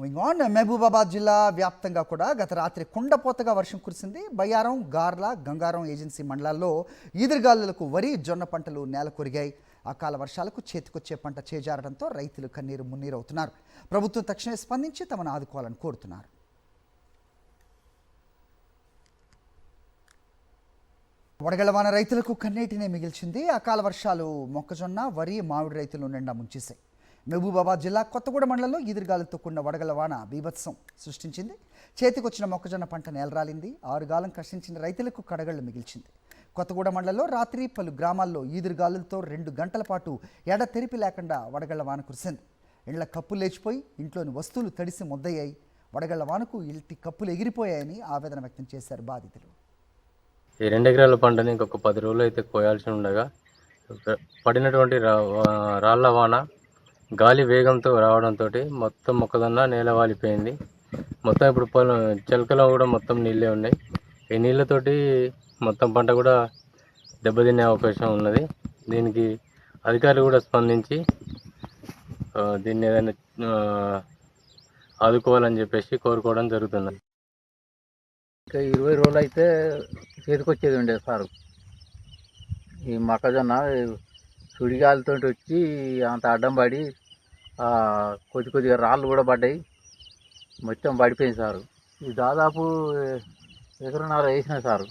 Moving on, Mahabubabad జిల్లా వ్యాప్తంగా కూడా గత రాత్రి కుండపోతగా వర్షం కురిసింది. బయ్యారం, గార్ల, గంగారం ఏజెన్సీ మండలాల్లో ఈదురుగాలులకు వరి, జొన్న పంటలు నేలకొరిగాయి. అకాల వర్షాలకు చేతికొచ్చే పంట చేజారడంతో రైతులు కన్నీరు మున్నీరవుతున్నారు. ప్రభుత్వం తక్షణమే స్పందించి తమను ఆదుకోవాలని కోరుతున్నారు. వడగళ్లవాన రైతులకు కన్నీటినే మిగిల్చింది. అకాల వర్షాలు మొక్కజొన్న, వరి, మామిడి రైతులు నిండా ముంచేశాయి. మహబూబాబాద్ జిల్లా కొత్తగూడ మండలంలో ఈదురుగాలులతో కూడిన వడగళ్ల వాన బీభత్సం సృష్టించింది. చేతికొచ్చిన మొక్కజొన్న పంట నేలరాలింది. 6 గాలం కష్టించిన రైతులకు కడగళ్లు మిగిల్చింది. కొత్తగూడ మండలంలో రాత్రి పలు గ్రామాల్లో ఈదురుగాలులతో 2 గంటల పాటు ఎడతెరిపి లేకుండా వడగళ్ల వాన కురిసింది. ఇళ్ల కప్పులు లేచిపోయి ఇంట్లోని వస్తువులు తడిసి ముద్దయ్యాయి. వడగళ్ల వానకు ఇంటి కప్పులు ఎగిరిపోయాయని ఆవేదన వ్యక్తం చేశారు బాధితులు. ఈ 2 ఎకరాల పంటని ఇంకొక 10 రోజులు అయితే కోయాల్సి ఉండగా పడినటువంటి రాళ్ల వాన గాలి వేగంతో రావడంతో మొత్తం మొక్కజొన్న నేల వాలిపోయింది. మొత్తం ఇప్పుడు చిలకలో కూడా మొత్తం నీళ్ళే ఉన్నాయి. ఈ నీళ్ళతోటి మొత్తం పంట కూడా దెబ్బతినే అవకాశం ఉన్నది. దీనికి అధికారులు కూడా స్పందించి దీన్ని ఏదైనా ఆదుకోవాలని చెప్పేసి కోరుకోవడం జరుగుతుంది. ఇంకా 20 రోజులు అయితే చేతికొచ్చేది ఉండేది సార్. ఈ మొక్కజొన్న సుడిగాలితో వచ్చి అంత అడ్డం పడి కొద్దిగా రాళ్ళు కూడా పడ్డాయి, మొత్తం పడిపోయింది సార్. ఇది దాదాపు 1.5 ఎకరం వేసిన సార్.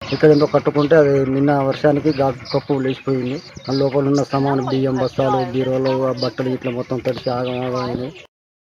ఇక్కడ ఎంతో కట్టుకుంటే అది నిన్న వర్షానికి కప్పు లేచిపోయింది. లోపల ఉన్న సామాను బియ్యం బస్తాలు, బీరోలు, బట్టలు ఇట్లా మొత్తం తడిసి ఆగం అయినాయి.